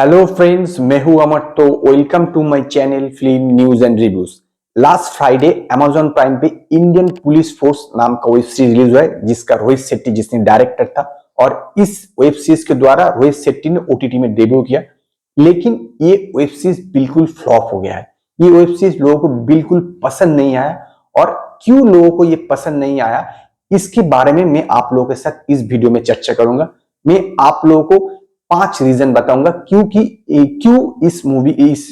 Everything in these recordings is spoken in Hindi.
हेलो फ्रेंड्स, मैं हूं अमर। तो welcome to my channel film news and reviews. Last Friday Amazon Prime पे इंडियन पुलिस फोर्स नाम का वेब सीरीज रिलीज हुआ है, जिसका रोहित शेट्टी जिसने डायरेक्टर था। और इस वेब सीरीज के द्वारा रोहित शेट्टी ने ओटीटी में डेब्यू किया। लेकिन ये वेब सीरीज बिल्कुल फ्लॉप हो गया है। ये वेब सीरीज लोगों को बिल्कुल पसंद नहीं आया। और क्यों लोगों को ये पसंद नहीं आया, इसके बारे में मैं आप लोगों के साथ इस वीडियो में चर्चा करूंगा। मैं आप लोगों को 5 रीजन बताऊंगा क्यों इस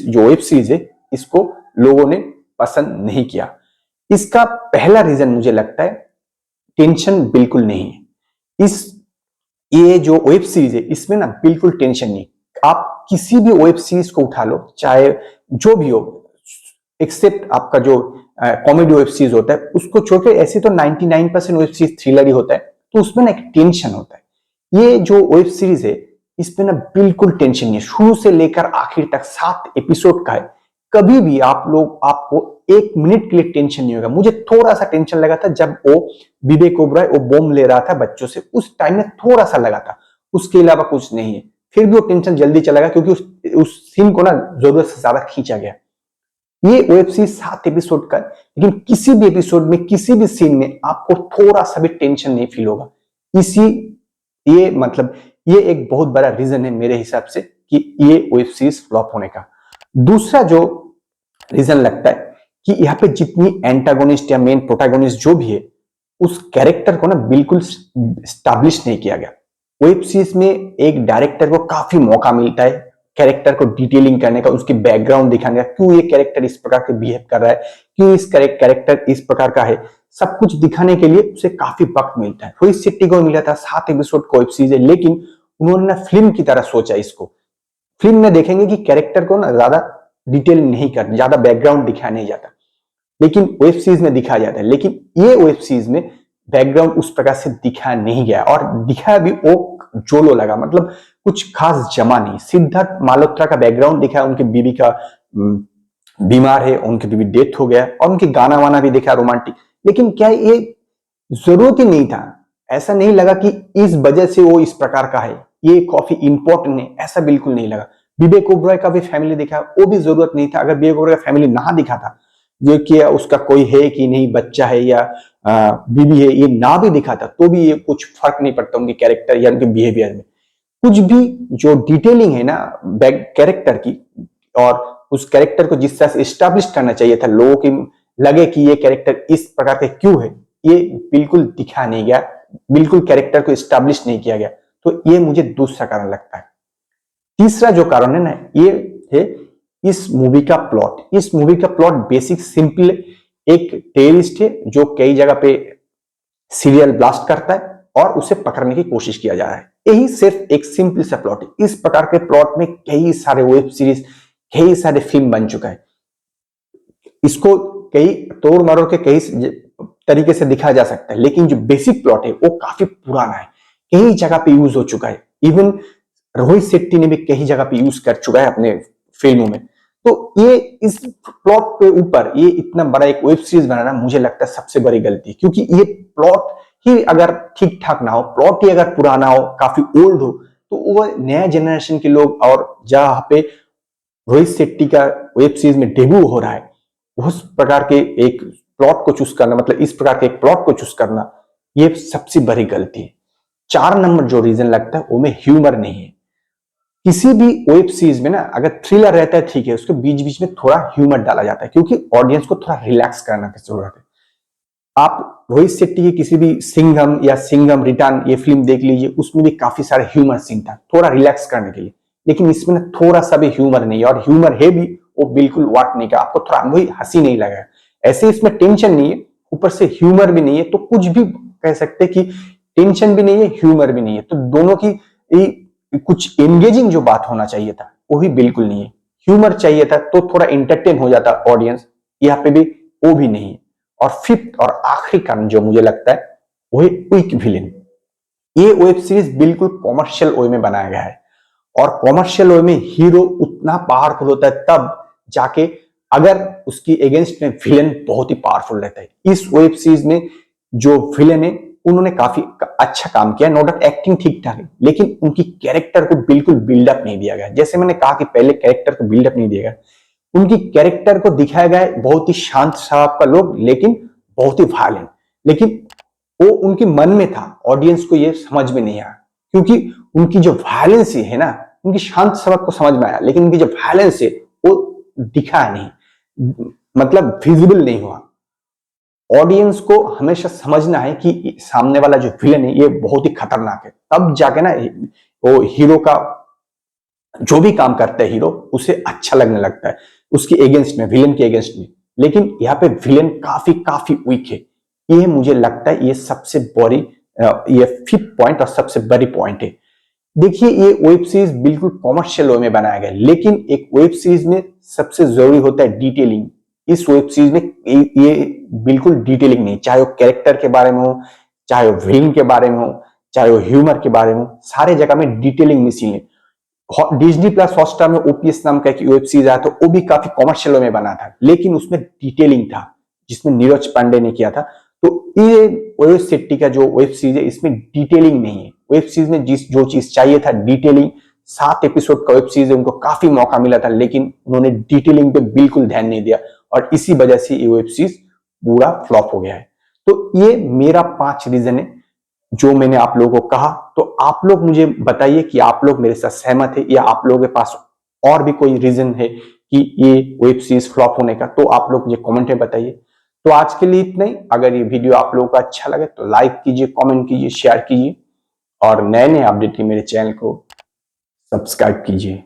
जो वेब सीरीज है इसको लोगों ने पसंद नहीं किया। इसका पहला रीजन मुझे लगता है टेंशन बिल्कुल नहीं है। ये जो वेब सीरीज है इसमें ना बिल्कुल टेंशन नहीं। आप किसी भी वेब सीरीज को उठा लो, चाहे जो भी हो, एक्सेप्ट आपका जो कॉमेडी वेब सीरीज होता है उसको छोड़ के, ऐसे तो 99% वेब सीरीज थ्रिलर ही होता है, तो उसमें ना एक टेंशन होता है। ये जो वेब सीरीज है इसमें ना बिल्कुल टेंशन नहीं है। शुरू से लेकर आखिर तक 7 एपिसोड का है। कभी भी आपको 1 मिनट के लिए टेंशन नहीं होगा। मुझे थोड़ा सा टेंशन लगा था जब वो विवेक ओबराय वो बॉम्ब ले रहा था बच्चों से, उस टाइम में थोड़ा सा लगा था। उसके अलावा कुछ नहीं है। फिर भी वो टेंशन जल्दी चला गया क्योंकि उस सीन को ना जरूरत से ज्यादा खींचा गया। ये वेब सीरीज 7 एपिसोड का है, लेकिन किसी भी एपिसोड में किसी भी सीन में आपको थोड़ा सा भी टेंशन नहीं फील होगा। इसी ये मतलब ये एक बहुत बड़ा रीजन है मेरे हिसाब से कि ये वेब सीरीज फ्लॉप होने का। दूसरा जो रीजन लगता है कि यहाँ पे जितनी एंटागोनिस्ट या मेन प्रोटैगोनिस्ट जो भी है, उस कैरेक्टर को ना बिल्कुल स्टैब्लिश नहीं किया गया। वेब सीरीज में एक डायरेक्टर को काफी मौका मिलता है कैरेक्टर को डिटेलिंग करने का, उसकी बैकग्राउंड दिखाने का, क्यों ये कैरेक्टर इस प्रकार के बिहेव कर रहा है, क्यों इस कैरेक्टर इस प्रकार का है, सब कुछ दिखाने के लिए उसे काफी वक्त मिलता है। रोहित शेट्टी को मिला था 7 एपिसोड को वेब सीरीज है, लेकिन उन्होंने ना फिल्म की तरह सोचा इसको। फिल्म में देखेंगे कि कैरेक्टर को ना ज्यादा डिटेल नहीं कर, ज्यादा बैकग्राउंड दिखाया नहीं जाता, लेकिन वेब सीरीज में दिखाया जाता है। लेकिन ये वेब सीरीज में बैकग्राउंड उस प्रकार से दिखाया नहीं गया, और दिखाया भी वो जोलो लगा, मतलब कुछ खास जमा नहीं। सिद्धार्थ मल्होत्रा का बैकग्राउंड दिखाया, उनकी बीवी का बीमार है, उनकी बीवी डेथ हो गया, और उनके गाना वाना भी देखा रोमांटिक। लेकिन क्या ये जरूरत ही नहीं था। ऐसा नहीं लगा कि इस वजह से वो इस प्रकार का है, ये काफी इंपॉर्टेंट है, ऐसा बिल्कुल नहीं लगा। विवेक ओबराय का भी फैमिली दिखा, वो भी जरूरत नहीं था। अगर विवेक ओबराय का फैमिली ना दिखा था, जो कि उसका कोई है कि नहीं, बच्चा है या बीवी है, ये ना भी दिखा था तो भी ये कुछ फर्क नहीं पड़ता उनके कैरेक्टर या उनके बिहेवियर में। कुछ भी जो डिटेलिंग है ना बैक कैरेक्टर की, और उस कैरेक्टर को जिस तरह से एस्टैब्लिश करना चाहिए था, लोगों की लगे कि ये कैरेक्टर इस प्रकार के क्यों है, ये बिल्कुल दिखा नहीं गया, बिल्कुल कैरेक्टर को एस्टैब्लिश नहीं किया गया। तो ये मुझे दूसरा कारण लगता है। तीसरा जो कारण है ना, ये है इस मूवी का प्लॉट। इस मूवी का प्लॉट बेसिक सिंपल, एक टेररिस्ट है जो कई जगह पे सीरियल ब्लास्ट करता है और उसे पकड़ने की कोशिश किया जा रहा है। यही सिर्फ एक सिंपल सा प्लॉट है। इस प्रकार के प्लॉट में कई सारे वेब सीरीज, कई सारे फिल्म बन चुका है। इसको कई तोड़ मरोड़ के कई तरीके से दिखाया जा सकता है, लेकिन जो बेसिक प्लॉट है वो काफी पुराना है, कई जगह पे यूज हो चुका है। इवन रोहित शेट्टी ने भी कई जगह पे यूज कर चुका है अपने फिल्मों में। तो ये इस प्लॉट पे ऊपर ये इतना बड़ा एक वेब सीरीज बनाना मुझे लगता है सबसे बड़ी गलती, क्योंकि ये प्लॉट ही अगर ठीक ठाक ना हो, प्लॉट ही अगर पुराना हो, काफी ओल्ड हो, तो वो नया जनरेशन के लोग, और जहां पे रोहित शेट्टी का वेब सीरीज में डेब्यू हो रहा है, उस प्रकार के एक प्लॉट को चूज करना, मतलब इस प्रकार के एक प्लॉट को चूज करना, ये सबसे बड़ी गलती है। 4 नंबर जो रीजन लगता है वो में ह्यूमर नहीं है। किसी भी वेब सीरीज में ना अगर थ्रिलर रहता है ठीक है, उसके बीच बीच में थोड़ा ह्यूमर डाला जाता है, क्योंकि ऑडियंस को थोड़ा रिलैक्स करना की जरूरत है। आप रोहित शेट्टी की किसी भी सिंघम या सिंघम रिटर्न ये फिल्म देख लीजिए, उसमें भी काफी सारे ह्यूमर सीन था थोड़ा रिलैक्स करने के लिए। लेकिन इसमें ना थोड़ा सा भी ह्यूमर नहीं है, और ह्यूमर है भी वो बिल्कुल वाट नहीं का, आपको थोड़ा वही हंसी नहीं लगा। ऐसे इसमें टेंशन नहीं है, ऊपर से ह्यूमर भी नहीं है, तो कुछ भी कह सकते कि टेंशन भी नहीं है, ह्यूमर भी नहीं है, तो दोनों की कुछ एंगेजिंग जो बात होना चाहिए था वो भी बिल्कुल नहीं है। ह्यूमर चाहिए था तो थोड़ा एंटरटेन हो जाता ऑडियंस, यहाँ पे भी वो भी नहीं है। और फिफ्थ और आखिरी कारण जो मुझे लगता है वो है क्विक विलेन। ये वेब सीरीज बिल्कुल कॉमर्शियल वे में बनाया गया है, और कॉमर्शियल वे में हीरो उतना पावरफुल होता है तब जाके, अगर उसकी अगेंस्ट में विलेन बहुत ही पावरफुल रहता है। इस वेब सीरीज में जो विलेन है उन्होंने काफी अच्छा काम किया, नो डाउट एक्टिंग ठीक ठाक है, लेकिन उनकी कैरेक्टर को बिल्कुल बिल्डअप नहीं दिया गया। जैसे मैंने कहा कि पहले कैरेक्टर को बिल्डअप नहीं दिया गया, उनकी कैरेक्टर को दिखाया गया है बहुत ही शांत स्वभाव का लोग, लेकिन बहुत ही वायलेंट। लेकिन वो उनके मन में था, ऑडियंस को ये समझ में नहीं आया, क्योंकि उनकी जो वायलेंस है ना, उनकी शांत स्वभाव को समझ में आया, लेकिन उनकी जो वायलेंस है वो दिखा नहीं, मतलब विजिबल नहीं हुआ। ऑडियंस को हमेशा समझना है कि सामने वाला जो विलन है ये बहुत ही खतरनाक है, तब जाके ना वो हीरो का जो भी काम करता है हीरो उसे अच्छा लगने लगता है, उसके अगेंस्ट में, विलन के अगेंस्ट में। लेकिन यहाँ पे विलन काफी काफी वीक है, ये मुझे लगता है ये सबसे बड़ी, ये फिफ्थ पॉइंट और सबसे बड़ी पॉइंट है। देखिए ये वेब सीरीज बिल्कुल कॉमर्शियल वे में बनाया गया, लेकिन एक वेब सीरीज में सबसे जरूरी होता है डिटेलिंग। इस वेब सीरीज में ये बिल्कुल डिटेलिंग नहीं, चाहे वो कैरेक्टर के बारे में हो, चाहे वो विलन के बारे में हो, चाहे वो ह्यूमर के बारे में हो, सारे जगह में डिटेलिंग मिसिंग है। डिज्नी प्लस हॉटस्टार में ओपीएस नाम का एक वेब सीरीज आया था, वो भी काफी कॉमर्शियल वे में बना था, लेकिन उसमें डिटेलिंग था, जिसमें नीरज पांडे ने किया था। तो ये ओएस शेट्टी का जो वेब सीरीज है इसमें डिटेलिंग नहीं है। वेब सीरीज में जो चीज चाहिए था डिटेलिंग, 7 एपिसोड का वेब सीरीज है, उनको काफी मौका मिला था, लेकिन उन्होंने डिटेलिंग पे बिल्कुल ध्यान नहीं दिया, और इसी वजह से ये वेब सीरीज पूरा फ्लॉप हो गया है। तो ये मेरा 5 रीजन है जो मैंने आप लोगों को कहा। तो आप लोग मुझे बताइए कि आप लोग मेरे साथ सहमत है, या आप लोगों के पास और भी कोई रीजन है कि ये वेब सीरीज फ्लॉप होने का, तो आप लोग मुझे कमेंट में बताइए। तो आज के लिए इतना ही। अगर ये वीडियो आप लोगों को अच्छा लगे तो लाइक कीजिए, कमेंट कीजिए, शेयर कीजिए, और नए नए अपडेट के मेरे चैनल को सब्सक्राइब कीजिए।